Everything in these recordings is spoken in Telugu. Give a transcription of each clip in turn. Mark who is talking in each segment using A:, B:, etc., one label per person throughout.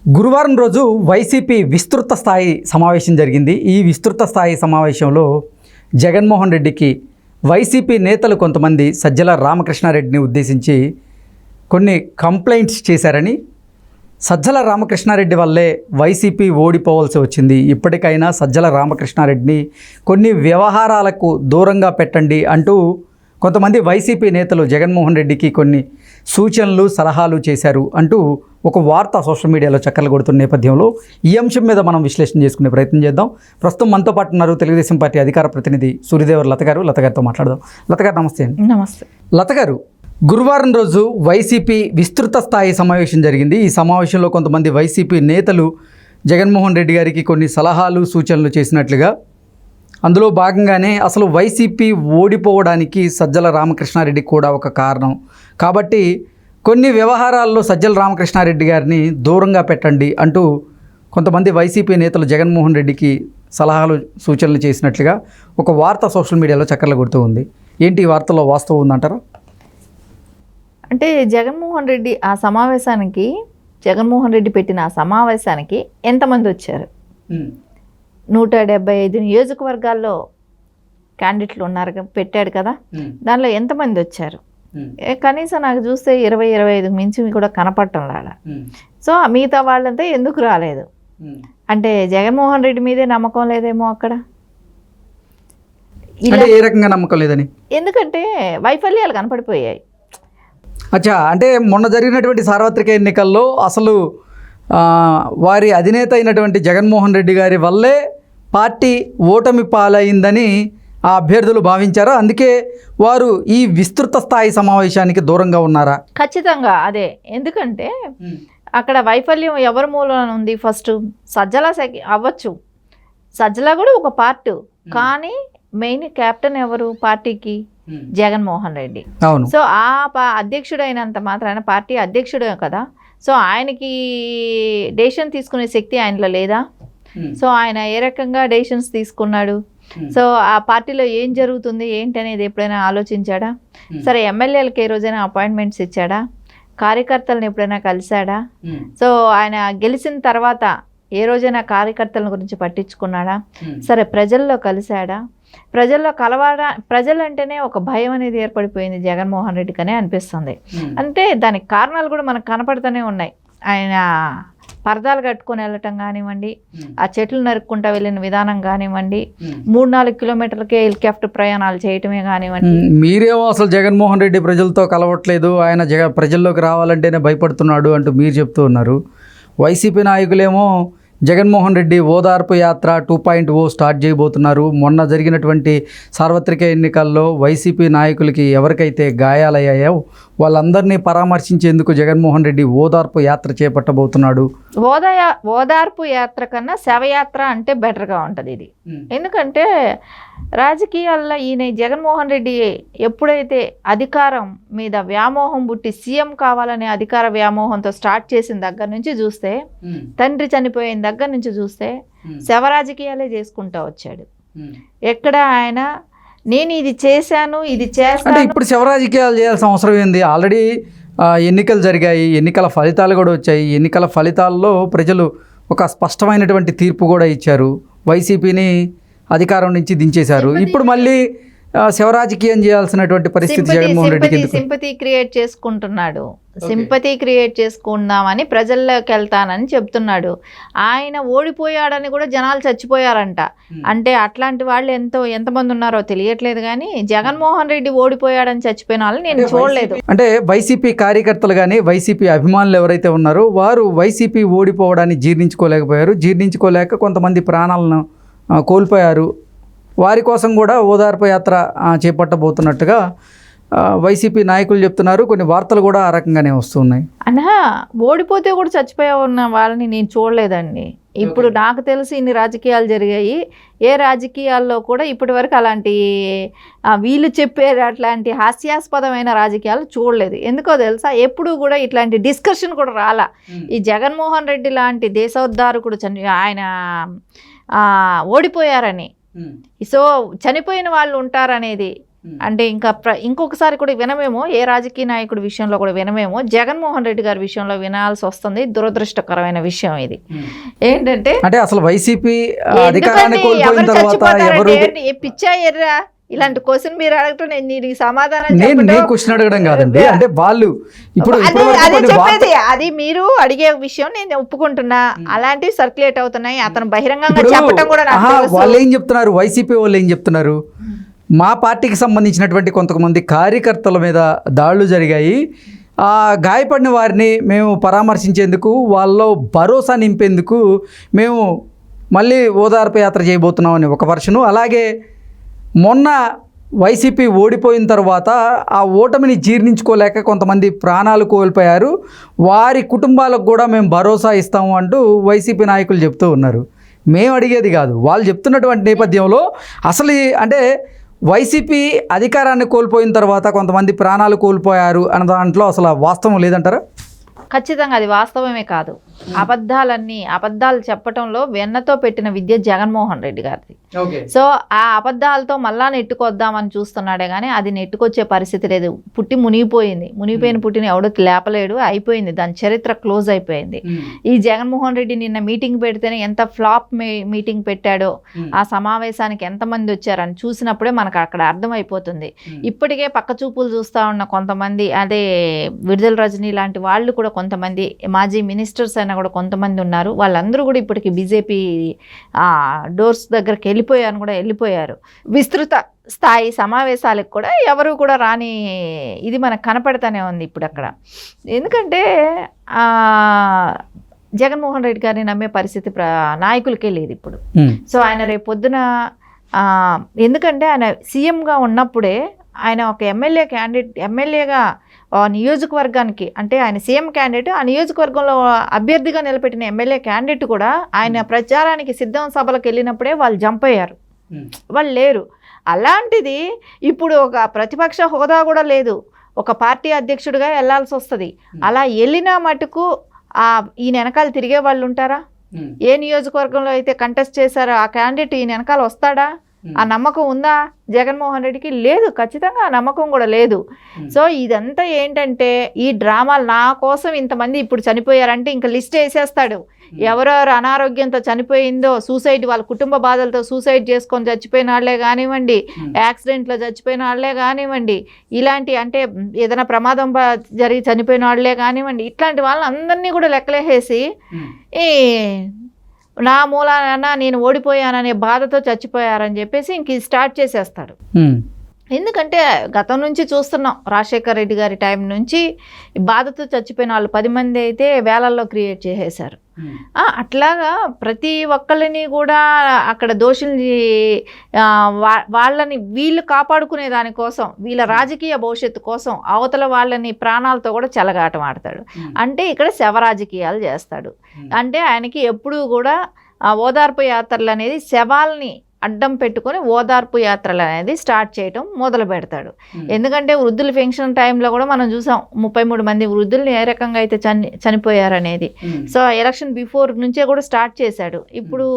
A: గురువారం రోజు వైసీపీ విస్తృత స్థాయి సమావేశం జరిగింది. ఈ విస్తృత స్థాయి సమావేశంలో జగన్మోహన్ రెడ్డికి వైసీపీ నేతలు కొంతమంది సజ్జల రామకృష్ణారెడ్డిని ఉద్దేశించి కొన్ని కంప్లైంట్స్ చేశారని, సజ్జల రామకృష్ణారెడ్డి వల్లే వైసీపీ ఓడిపోవాల్సి వచ్చింది, ఇప్పటికైనా సజ్జల రామకృష్ణారెడ్డిని కొన్ని వ్యవహారాలకు దూరంగా పెట్టండి అంటూ కొంతమంది వైసీపీ నేతలు జగన్మోహన్ రెడ్డికి కొన్ని సూచనలు సలహాలు చేశారు అంటూ ఒక వార్త సోషల్ మీడియాలో చక్కర్లు కొడుతున్న నేపథ్యంలో ఈ అంశం మీద మనం విశ్లేషణ చేసుకునే ప్రయత్నం చేద్దాం. ప్రస్తుతం మనతో పాటు ఉన్నారు తెలుగుదేశం పార్టీ అధికార ప్రతినిధి సూర్యదేవర్ లత గారు. లత గారితో మాట్లాడదాం. లత గారు నమస్తే అండి.
B: నమస్తే.
A: లత గారు, గురువారం రోజు వైసీపీ విస్తృత స్థాయి సమావేశం జరిగింది. ఈ సమావేశంలో కొంతమంది వైసీపీ నేతలు జగన్మోహన్ రెడ్డి గారికి కొన్ని సలహాలు సూచనలు చేసినట్లుగా, అందులో భాగంగానే అసలు వైసీపీ ఓడిపోవడానికి సజ్జల రామకృష్ణారెడ్డి కూడా ఒక కారణం కాబట్టి కొన్ని వ్యవహారాల్లో సజ్జల రామకృష్ణారెడ్డి గారిని దూరంగా పెట్టండి అంటూ కొంతమంది వైసీపీ నేతలు జగన్మోహన్ రెడ్డికి సలహాలు సూచనలు చేసినట్లుగా ఒక వార్త సోషల్ మీడియాలో చక్కర్లు కొడుతూ ఉంది. ఏంటి ఈ వార్తలో వాస్తవం ఉందంటారా?
B: అంటే జగన్మోహన్ రెడ్డి పెట్టిన ఆ సమావేశానికి ఎంతమంది వచ్చారు? 175 నియోజకవర్గాల్లో క్యాండిడేట్లు ఉన్నారు, పెట్టాడు కదా. దానిలో ఎంతమంది వచ్చారు? కనీసం నాకు చూస్తే 20-25 మించి కూడా కనపడటం లాగా. సో మిగతా వాళ్ళంతా ఎందుకు రాలేదు అంటే జగన్మోహన్ రెడ్డి మీదే నమ్మకం లేదేమో అక్కడ.
A: ఏ రకంగా నమ్మకం లేదని?
B: ఎందుకంటే వైఫల్యాలు కనపడిపోయాయి.
A: అచ్చా, అంటే మొన్న జరిగినటువంటి సార్వత్రిక ఎన్నికల్లో అసలు వారి అధినేత అయినటువంటి జగన్మోహన్ రెడ్డి గారి వల్లే పార్టీ ఓటమి పాలైందని ఆ అభ్యర్థులు భావించారా? అందుకే వారు ఈ విస్తృత స్థాయి సమావేశానికి దూరంగా ఉన్నారా?
B: ఖచ్చితంగా అదే. ఎందుకంటే అక్కడ వైఫల్యం ఎవరి మూలన ఉంది? ఫస్ట్ సజ్జల అవ్వచ్చు, సజ్జల కూడా ఒక పార్ట్, కానీ మెయిన్ కెప్టెన్ ఎవరు పార్టీకి? జగన్మోహన్ రెడ్డి. సో ఆ అధ్యక్షుడైనంత మాత్రాన పార్టీ అధ్యక్షుడే కదా. సో ఆయనకి డెసిషన్ తీసుకునే శక్తి ఆయనలో లేదా? సో ఆయన ఏ రకంగా డెసిషన్స్ తీసుకున్నాడు? సో ఆ పార్టీలో ఏం జరుగుతుంది ఏంటి అనేది ఎప్పుడైనా ఆలోచించాడా? సరే, ఎమ్మెల్యేలకు ఏ రోజైనా అపాయింట్మెంట్స్ ఇచ్చాడా? కార్యకర్తలను ఎప్పుడైనా కలిశాడా? సో ఆయన గెలిచిన తర్వాత ఏ రోజైనా కార్యకర్తల గురించి పట్టించుకున్నాడా? సరే, ప్రజల్లో కలిశాడా? ప్రజలంటేనే ఒక భయం అనేది ఏర్పడిపోయింది జగన్మోహన్ రెడ్డికి అనే అనిపిస్తుంది. అంటే దానికి కారణాలు కూడా మనకు కనపడుతూనే ఉన్నాయి. ఆయన పరదాలు కట్టుకొని వెళ్ళటం కానివ్వండి, ఆ చెట్లు నరుక్కుంటా వెళ్ళిన విధానం కానివ్వండి, 3-4 కిలోమీటర్లకే హెలికాప్టర్ ప్రయాణాలు చేయటమే కానివ్వండి.
A: మీరేమో అసలు జగన్మోహన్ రెడ్డి ప్రజలతో కలవట్లేదు, ఆయన ప్రజల్లోకి రావాలంటేనే భయపడుతున్నాడు అంటూ మీరు చెప్తూ ఉన్నారు. వైసీపీ నాయకులేమో జగన్మోహన్ రెడ్డి ఓదార్పు యాత్ర 2.0 స్టార్ట్ చేయబోతున్నారు. మొన్న జరిగినటువంటి సార్వత్రిక ఎన్నికల్లో వైసీపీ నాయకులకి ఎవరికైతే గాయాలయ్యాయో వాళ్ళందరినీ పరామర్శించేందుకు జగన్మోహన్ రెడ్డి ఓదార్పు యాత్ర చేపట్టబోతున్నాడు.
B: ఓదార్పు యాత్ర కన్నా శవయాత్ర అంటే బెటర్గా ఉంటుంది ఇది. ఎందుకంటే రాజకీయాల్లో ఈయన జగన్మోహన్ రెడ్డి ఎప్పుడైతే అధికారం మీద వ్యామోహం పుట్టి సీఎం కావాలనే అధికార వ్యామోహంతో స్టార్ట్ చేసిన దగ్గర నుంచి చూస్తే, తండ్రి చనిపోయిన దగ్గర నుంచి చూస్తే శవ రాజకీయాలే చేసుకుంటూ వచ్చాడు. ఎక్కడ ఆయన నేను ఇది చేశాను ఇది చేస్తాను.
A: ఇప్పుడు శవ రాజకీయాలు చేయాల్సిన అవసరం ఏంది? ఆల్రెడీ ఎన్నికలు జరిగాయి, ఎన్నికల ఫలితాలు కూడా వచ్చాయి. ఎన్నికల ఫలితాల్లో ప్రజలు ఒక స్పష్టమైనటువంటి తీర్పు కూడా ఇచ్చారు. వైసీపీని అధికారం నుంచి దించేశారు. ఇప్పుడు మళ్ళీ శివరాజకీయం చేయాల్సినటువంటి పరిస్థితి జగన్మోహన్ రెడ్డికి.
B: సింపతి క్రియేట్ చేసుకుంటున్నాడు. సింపతి క్రియేట్ చేసుకుందామని ప్రజల్లోకి వెళ్తానని చెప్తున్నాడు. ఆయన ఓడిపోయాడని కూడా జనాలు చచ్చిపోయారంట. అంటే అట్లాంటి వాళ్ళు ఎంతమంది ఉన్నారో తెలియట్లేదు, కానీ జగన్మోహన్ రెడ్డి ఓడిపోయాడని చచ్చిపోయిన వాళ్ళని నేను చూడలేదు.
A: అంటే వైసీపీ కార్యకర్తలు కానీ వైసీపీ అభిమానులు ఎవరైతే ఉన్నారో వారు వైసీపీ ఓడిపోవడాన్ని జీర్ణించుకోలేక కొంతమంది ప్రాణాలను కోల్పోయారు. వారి కోసం కూడా ఓదార్పు యాత్ర చేపట్టబోతున్నట్టుగా వైసీపీ నాయకులు చెప్తున్నారు. కొన్ని వార్తలు కూడా ఆ రకంగానే వస్తున్నాయి.
B: అన్నా, ఓడిపోతే కూడా చచ్చిపోయా ఉన్న వాళ్ళని నేను చూడలేదండి. ఇప్పుడు నాకు తెలిసి ఇన్ని రాజకీయాలు జరిగాయి, ఏ రాజకీయాల్లో కూడా ఇప్పటి వరకు అలాంటి వీళ్ళు చెప్పే అట్లాంటి హాస్యాస్పదమైన రాజకీయాలు చూడలేదు. ఎందుకో తెలుసా, ఎప్పుడు కూడా ఇట్లాంటి డిస్కషన్ కూడా రాలా. ఈ జగన్మోహన్ రెడ్డి లాంటి దేశోద్ధారకుడు ఆయన ఓడిపోయారని, సో చనిపోయిన వాళ్ళు ఉంటారనేది అంటే ఇంకా ఇంకొకసారి కూడా వినమేమో, ఏ రాజకీయ నాయకుడి విషయంలో కూడా వినమేమో, జగన్మోహన్ రెడ్డి గారి విషయంలో వినాల్సి వస్తుంది. దురదృష్టకరమైన విషయం ఇది. ఏంటంటే
A: అంటే అసలు వైసీపీ అధికారాన్ని కోల్పోయిన తర్వాత ఎవరు
B: పిచ్చా ఎర్రా ఇలాంటి క్వశ్చన్ మీరు అడగటం నేను దీనికి సమాధానం
A: నేను క్వశ్చన్ అడగడం కాదండి. అంటే వాళ్ళు ఇప్పుడు
B: అదే చెప్పేది, అది మీరు అడిగే విషయం నేను ఒప్పుకుంటున్నా. అలాంటివి సర్క్యులేట్ అవుతున్నాయి. అతను బహిరంగంగా చెప్పడం కూడా
A: వాళ్ళు ఏం చెప్తున్నారు, వైసీపీ వాళ్ళు ఏం చెప్తున్నారు, మా పార్టీకి సంబంధించినటువంటి కొంతమంది కార్యకర్తల మీద దాడులు జరిగాయి, ఆ గాయపడిన వారిని మేము పరామర్శించేందుకు వాళ్ళలో భరోసా నింపేందుకు మేము మళ్ళీ ఓదార్పు యాత్ర చేయబోతున్నామని ఒక వర్షను. అలాగే మొన్న వైసీపీ ఓడిపోయిన తర్వాత ఆ ఓటమిని జీర్ణించుకోలేక కొంతమంది ప్రాణాలు కోల్పోయారు, వారి కుటుంబాలకు కూడా మేము భరోసా ఇస్తాము అంటూ వైసీపీ నాయకులు చెప్తూ ఉన్నారు. మేము అడిగేది కాదు, వాళ్ళు చెప్తున్నటువంటి నేపథ్యంలో అసలు అంటే వైసీపీ అధికారాన్ని కోల్పోయిన తర్వాత కొంతమంది ప్రాణాలు కోల్పోయారు అన్న దాంట్లో అసలు వాస్తవం లేదంటారా?
B: ఖచ్చితంగా అది వాస్తవమే కాదు. అబద్ధాలు చెప్పటంలో వెన్నతో పెట్టిన విద్య జగన్మోహన్ రెడ్డి గారిది. సో ఆ అబద్ధాలతో మళ్ళా నెట్టుకొద్దామని చూస్తున్నాడే కానీ అది నెట్టుకొచ్చే పరిస్థితి లేదు. మునిగిపోయిన పుట్టిని ఎవడో లేపలేడు, అయిపోయింది, దాని చరిత్ర క్లోజ్ అయిపోయింది. ఈ జగన్మోహన్ రెడ్డి నిన్న మీటింగ్ పెడితేనే ఎంత ఫ్లాప్ మీటింగ్ పెట్టాడో, ఆ సమావేశానికి ఎంతమంది వచ్చారని చూసినప్పుడే మనకు అక్కడ అర్థమైపోతుంది. ఇప్పటికే పక్క చూపులు చూస్తూ ఉన్న కొంతమంది, అదే విడుదల రజనీ లాంటి వాళ్ళు కూడా కొంతమంది, మాజీ మినిస్టర్స్ అయినా కూడా కొంతమంది ఉన్నారు. వాళ్ళందరూ కూడా ఇప్పటికి బీజేపీ డోర్స్ దగ్గరికి వెళ్ళిపోయారు. విస్తృత స్థాయి సమావేశాలకు కూడా ఎవరు కూడా రాని ఇది మనకు కనపడతానే ఉంది ఇప్పుడు అక్కడ. ఎందుకంటే జగన్మోహన్ రెడ్డి గారిని నమ్మే పరిస్థితి నాయకులకే లేదు ఇప్పుడు. సో ఆయన రేపు పొద్దున ఎందుకంటే ఆయన సీఎంగా ఉన్నప్పుడే ఆయన ఒక ఎమ్మెల్యేగా నియోజకవర్గానికి, అంటే ఆయన సీఎం క్యాండిడేట్, ఆ నియోజకవర్గంలో అభ్యర్థిగా నిలబెట్టిన ఎమ్మెల్యే క్యాండిడేట్ కూడా ఆయన ప్రచారానికి సిద్ధం సభలకు వెళ్ళినప్పుడే వాళ్ళు జంప్ అయ్యారు, వాళ్ళు లేరు. అలాంటిది ఇప్పుడు ఒక ప్రతిపక్ష హోదా కూడా లేదు, ఒక పార్టీ అధ్యక్షుడిగా వెళ్ళాల్సి వస్తుంది. అలా వెళ్ళినా మటుకు ఈయన వెనకాల తిరిగే వాళ్ళు ఉంటారా? ఏ నియోజకవర్గంలో అయితే కంటెస్ట్ చేశారో ఆ క్యాండిడేట్ ఈయన వెనకాల వస్తాడా? ఆ నమ్మకం ఉందా జగన్మోహన్ రెడ్డికి? లేదు, ఖచ్చితంగా ఆ నమ్మకం కూడా లేదు. సో ఇదంతా ఏంటంటే ఈ డ్రామాలు, నా కోసం ఇంతమంది ఇప్పుడు చనిపోయారంటే ఇంకా లిస్ట్ వేసేస్తాడు. ఎవరెవరు అనారోగ్యంతో చనిపోయిందో, సూసైడ్, వాళ్ళ కుటుంబ బాధలతో సూసైడ్ చేసుకొని చచ్చిపోయిన వాళ్ళే కానివ్వండి, యాక్సిడెంట్లో చచ్చిపోయిన వాళ్ళే కానివ్వండి, ఇలాంటి అంటే ఏదైనా ప్రమాదం జరిగి చనిపోయిన వాళ్ళే కానివ్వండి, ఇట్లాంటి వాళ్ళని అందరినీ కూడా లెక్కలేసేసి నా మూలాన నేను ఓడిపోయాననే బాధతో చచ్చిపోయారని చెప్పేసి ఇంక స్టార్ట్ చేసేస్తాడు. ఎందుకంటే గతం నుంచి చూస్తున్నాం, రాజశేఖర్ రెడ్డి గారి టైం నుంచి బాధతో చచ్చిపోయిన వాళ్ళు 10 మంది అయితే వేలల్లో క్రియేట్ చేసేశారు. అట్లాగా ప్రతి ఒక్కళ్ళని కూడా అక్కడ దోషుల్ని వాళ్ళని వీళ్ళు కాపాడుకునే దానికోసం, వీళ్ళ రాజకీయ భవిష్యత్తు కోసం అవతల వాళ్ళని ప్రాణాలతో కూడా చెలగాటం ఆడతాడు. అంటే ఇక్కడ శవ రాజకీయాలు చేస్తాడు. అంటే ఆయనకి ఎప్పుడూ కూడా ఓదార్పు యాత్రలు అనేది శవాల్ని అడ్డం పెట్టుకొని ఓదార్పు యాత్రలు అనేది స్టార్ట్ చేయటం మొదలు పెడతాడు. ఎందుకంటే వృద్ధుల పెన్షన్ టైంలో కూడా మనం చూసాం 33 మంది వృద్ధుల్ని ఏ రకంగా అయితే చనిపోయారనేది. సో ఎలక్షన్ బిఫోర్ నుంచే కూడా స్టార్ట్ చేశాడు. ఇప్పుడు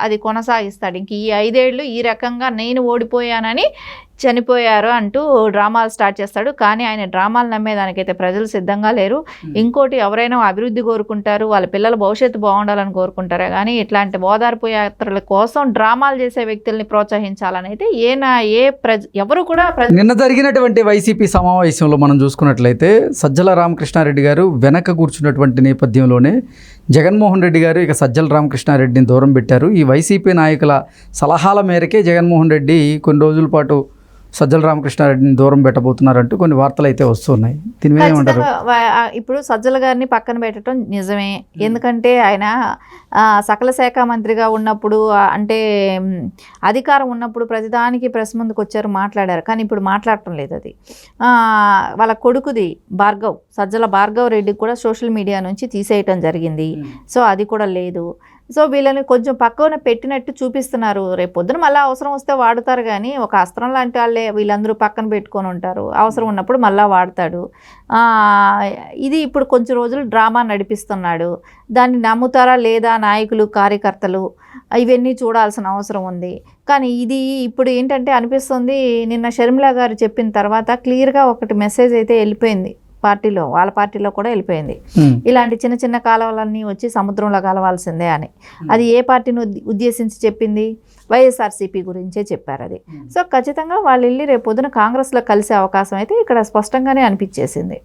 B: అది కొనసాగిస్తాడు. ఇంక ఈ 5 ఏళ్ళు ఈ రకంగా నేను ఓడిపోయానని చనిపోయారు అంటూ డ్రామాలు స్టార్ట్ చేస్తాడు. కానీ ఆయన డ్రామాలు నమ్మేదానికైతే ప్రజలు సిద్ధంగా లేరు. ఇంకోటి, ఎవరైనా అభివృద్ధి కోరుకుంటారు, వాళ్ళ పిల్లల భవిష్యత్తు బాగుండాలని కోరుకుంటారే కానీ ఇట్లాంటి ఓదార్పు యాత్రల కోసం డ్రామాలు చేసే వ్యక్తుల్ని ప్రోత్సహించాలని అయితే ఎవరు కూడా
A: నిన్న జరిగినటువంటి వైసీపీ సమావేశంలో మనం చూసుకున్నట్లయితే సజ్జల రామకృష్ణారెడ్డి గారు వెనక కూర్చున్నటువంటి నేపథ్యంలోనే జగన్మోహన్ రెడ్డి గారు ఇక సజ్జల రామకృష్ణారెడ్డిని దూరం పెట్టారు. ఈ వైసీపీ నాయకుల సలహాల మేరకే జగన్మోహన్ రెడ్డి కొన్ని రోజుల పాటు సజ్జల రామకృష్ణారెడ్డిని దూరం పెట్టబోతున్నారంటూ కొన్ని వార్తలు అయితే వస్తున్నాయి. దీని మీద ఏమంటారు?
B: ఇప్పుడు సజ్జల గారిని పక్కన పెట్టడం నిజమే. ఎందుకంటే ఆయన సకల శాఖ మంత్రిగా ఉన్నప్పుడు, అంటే అధికారం ఉన్నప్పుడు ప్రతిదానికి ప్రెస్ ముందుకు వచ్చారు, మాట్లాడారు. కానీ ఇప్పుడు మాట్లాడటం లేదు. అది వాళ్ళ కొడుకుది సజ్జల భార్గవ్ రెడ్డికి కూడా సోషల్ మీడియా నుంచి తీసేయటం జరిగింది. సో అది కూడా లేదు. సో వీళ్ళని కొంచెం పక్కన పెట్టినట్టు చూపిస్తున్నారు. రేపు పొద్దున మళ్ళీ అవసరం వస్తే వాడుతారు, కానీ ఒక అస్త్రం లాంటి వాళ్ళే వీళ్ళందరూ పక్కన పెట్టుకొని ఉంటారు. అవసరం ఉన్నప్పుడు మళ్ళీ వాడతాడు. ఇది ఇప్పుడు కొంచెం రోజులు డ్రామా నడిపిస్తున్నాడు. దాన్ని నమ్ముతారా లేదా నాయకులు, కార్యకర్తలు, ఇవన్నీ చూడాల్సిన అవసరం ఉంది. కానీ ఇది ఇప్పుడు ఏంటంటే అనిపిస్తుంది, నిన్న షర్మిల గారు చెప్పిన తర్వాత క్లియర్గా ఒకటి మెసేజ్ అయితే వెళ్ళిపోయింది పార్టీలో, వాళ్ళ పార్టీలో కూడా వెళ్ళిపోయింది. ఇలాంటి చిన్న చిన్న కాలువలన్నీ వచ్చి సముద్రంలో కలవాల్సిందే అని. అది ఏ పార్టీని ఉద్దేశించి చెప్పింది? వైఎస్ఆర్సీపీ గురించే చెప్పారు అది. సో ఖచ్చితంగా వాళ్ళు వెళ్ళి రేపు పొద్దున కాంగ్రెస్లో కలిసే అవకాశం అయితే ఇక్కడ స్పష్టంగానే అనిపించేసింది.